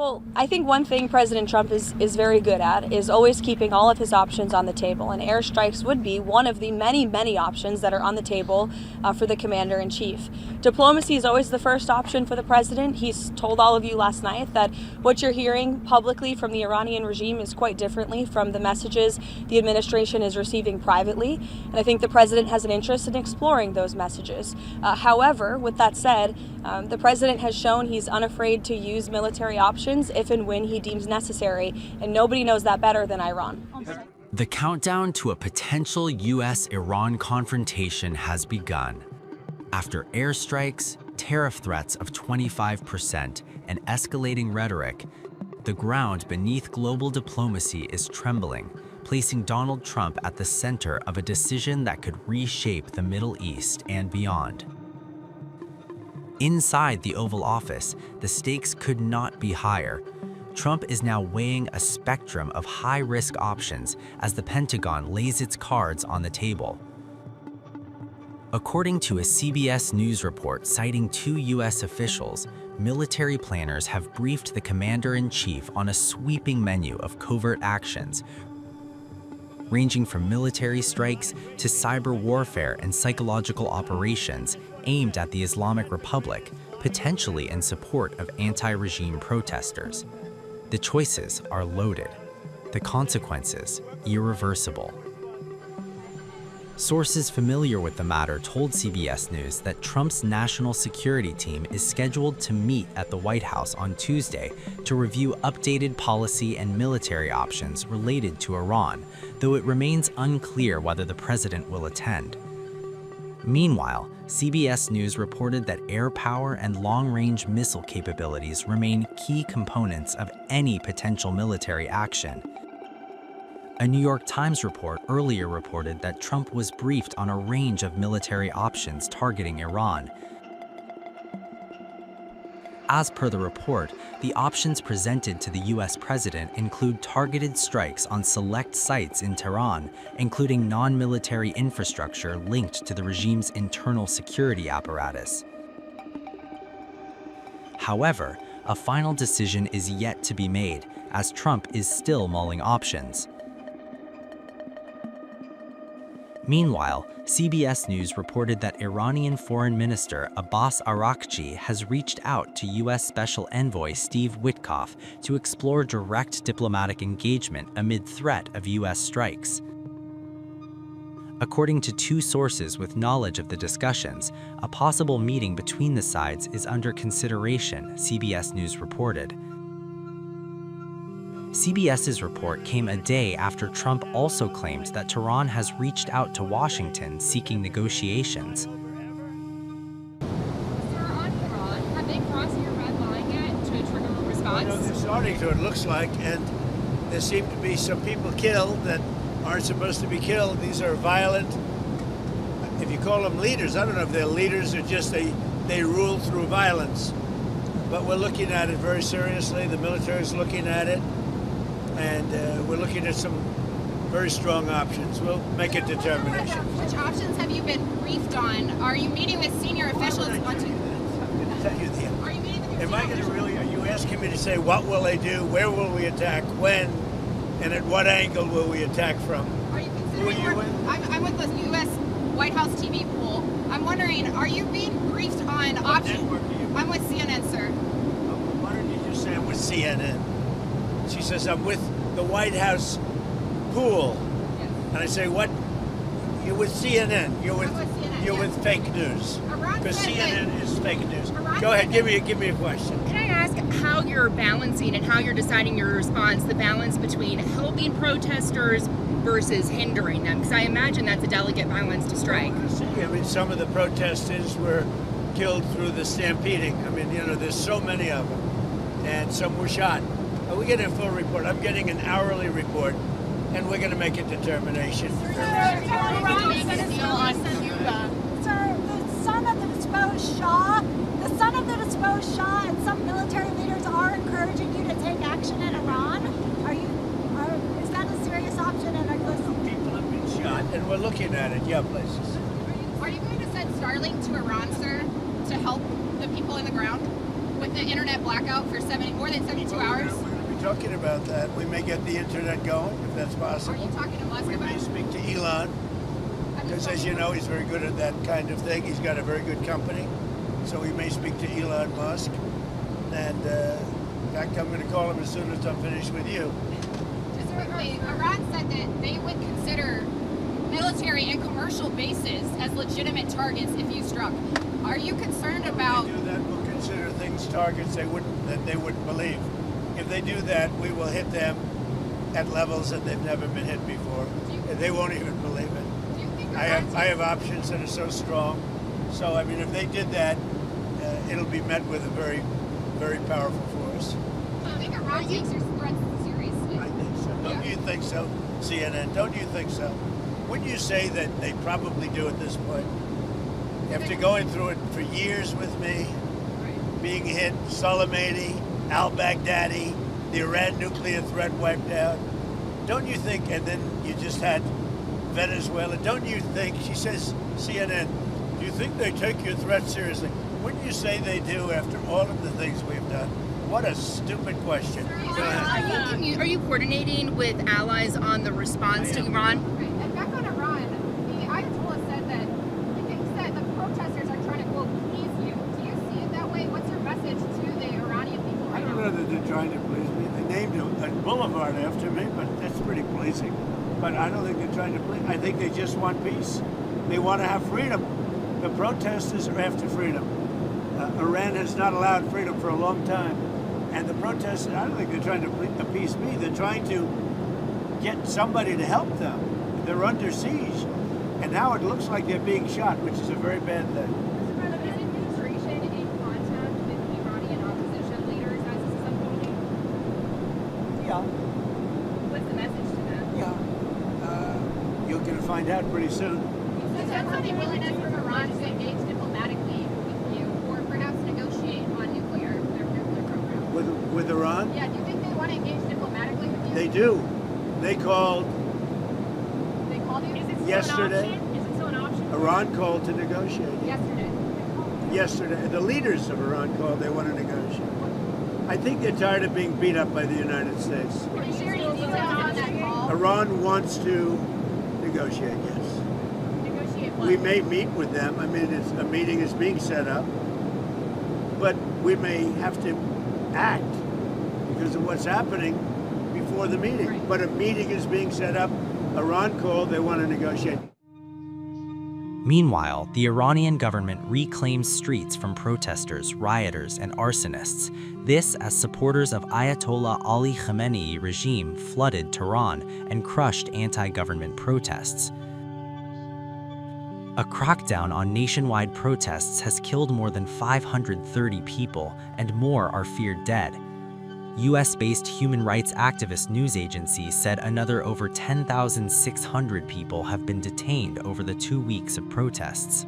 Well, I think one thing President Trump is very good at is always keeping all of his options on the table, and airstrikes would be one of the many, many options that are on the table for the commander-in-chief. Diplomacy is always the first option for the president. He's told all of you last night that what you're hearing publicly from the Iranian regime is quite differently from the messages the administration is receiving privately, and I think the president has an interest in exploring those messages. However, with that said, the president has shown he's unafraid to use military options if and when he deems necessary, and nobody knows that better than Iran. The countdown to a potential U.S.-Iran confrontation has begun. After airstrikes, tariff threats of 25%, and escalating rhetoric, the ground beneath global diplomacy is trembling, placing Donald Trump at the center of a decision that could reshape the Middle East and beyond. Inside the Oval Office, the stakes could not be higher. Trump is now weighing a spectrum of high-risk options as the Pentagon lays its cards on the table. According to a CBS News report citing 2 U.S. officials, military planners have briefed the commander-in-chief on a sweeping menu of covert actions, ranging from military strikes to cyber warfare and psychological operations aimed at the Islamic Republic, potentially in support of anti-regime protesters. The choices are loaded. The consequences irreversible. Sources familiar with the matter told CBS News that Trump's national security team is scheduled to meet at the White House on Tuesday to review updated policy and military options related to Iran, though it remains unclear whether the president will attend. Meanwhile, CBS News reported that air power and long-range missile capabilities remain key components of any potential military action. A New York Times report earlier reported that Trump was briefed on a range of military options targeting Iran. As per the report, the options presented to the U.S. president include targeted strikes on select sites in Tehran, including non-military infrastructure linked to the regime's internal security apparatus. However, a final decision is yet to be made, as Trump is still mulling options. Meanwhile, CBS News reported that Iranian Foreign Minister Abbas Araghchi has reached out to U.S. Special Envoy Steve Witkoff to explore direct diplomatic engagement amid threat of U.S. strikes. According to 2 sources with knowledge of the discussions, a possible meeting between the sides is under consideration, CBS News reported. CBS's report came a day after Trump also claimed that Tehran has reached out to Washington seeking negotiations. Sir, on Iran, have they crossed your red line yet to trigger a response? Well, no, they're starting to, it looks like, and there seem to be some people killed that aren't supposed to be killed. These are violent, if you call them leaders, I don't know if they're leaders or just they rule through violence. But we're looking at it very seriously. The military is looking at it. And we're looking at some very strong options. We'll make a determination. Which options have you been briefed on? Are you meeting with senior officials? I'm going to tell you the. Are you meeting with your Am I senior going to officials? really? Are you asking me to say what will they do? Where will we attack? When? And at what angle will we attack from? Are you Who are considering? you with? I'm with the U.S. White House TV pool. I'm wondering, are you being briefed on options? network are you? I'm with CNN, sir. Why don't you just say I'm with CNN? She says I'm with the White House pool. Yes. And I say, what? You're with CNN. You're with I'm with CNN, you're yes. with fake news. Iran Because said CNN is fake news. Iran Go ahead, said give me a question. Can I ask how you're balancing and how you're deciding your response, the balance between helping protesters versus hindering them? Because I imagine that's a delicate balance to strike. I mean, some of the protesters were killed through the stampeding. I mean, you know, there's so many of them, and some were shot. We get a full report. I'm getting an hourly report, and we're going to make a determination. Sir, the son of the deposed Shah and some military leaders are encouraging you to take action in Iran. Is that a serious option? And are you listening? People have been shot, and we're looking at it. Yeah, places. Are you going to send Starlink to Iran, sir, to help the people in the ground with get the internet blackout for more than 72 hours? We're going to be talking about that. We may get the internet going, if that's possible. Are you talking to Musk We about may it? speak to Elon, because as you know, he's very good at that kind of thing. He's got a very good company, so we may speak to Elon Musk. And in fact, I'm going to call him as soon as I'm finished with you. Just quickly, Iran said that they would consider military and commercial bases as legitimate targets if you struck. Are you concerned about? If they do that, we'll consider things targets they wouldn't believe. If they do that, we will hit them at levels that they've never been hit before. They won't even believe it. Do you think I have options that are so strong. So I mean, if they did that, it'll be met with a very, very powerful force. Do you think Iran takes your threats seriously? I think so. Don't you think so, CNN? Don't you think so? Wouldn't you say that they probably do at this point? After going through it for years with me, being hit, Soleimani, al-Baghdadi, the Iran nuclear threat wiped out, don't you think, and then you just had Venezuela, don't you think, she says, CNN, do you think they take your threat seriously? Wouldn't you say they do after all of the things we've done? What a stupid question. Go ahead. Are you coordinating with allies on the response to Iran? And back on Iran, the Ayatollah said that he thinks that the protesters are trying to, quote, please you. Do you see it that way? What's your message to the Iranian people? I don't know that they're trying to please me. They named a boulevard after me, but that's pretty pleasing. But I don't think they're trying to please. I think they just want peace. They want to have freedom. The protesters are after freedom. Iran has not allowed freedom for a long time. And the protesters, I don't think they're trying to appease me. They're trying to get somebody to help them. They're under siege. And now it looks like they're being shot, which is a very bad thing. Is the administration in contact with the Iranian opposition leaders as this is unfolding? Yeah. What's the message to them? Yeah. You're going to find out pretty soon. Is there any willingness from Iran to engage diplomatically with you or perhaps negotiate on their nuclear program? With Iran? Yeah, do you think they want to engage diplomatically with you? They do. They called They called you? Is it still yesterday. an option? Is it still an option? Iran called to negotiate. Yesterday. Yesterday, the leaders of Iran called. They want to negotiate. I think they're tired of being beat up by the United States. Can you share any details on that call? Iran wants to negotiate, yes. Negotiate what? We may meet with them. I mean, a meeting is being set up. But we may have to act because of what's happening before the meeting. Right. But a meeting is being set up. Iran called. They want to negotiate. Meanwhile, the Iranian government reclaims streets from protesters, rioters, and arsonists. This as supporters of Ayatollah Ali Khamenei regime flooded Tehran and crushed anti-government protests. A crackdown on nationwide protests has killed more than 530 people, and more are feared dead. US-based human rights activist news agency said another over 10,600 people have been detained over the 2 weeks of protests.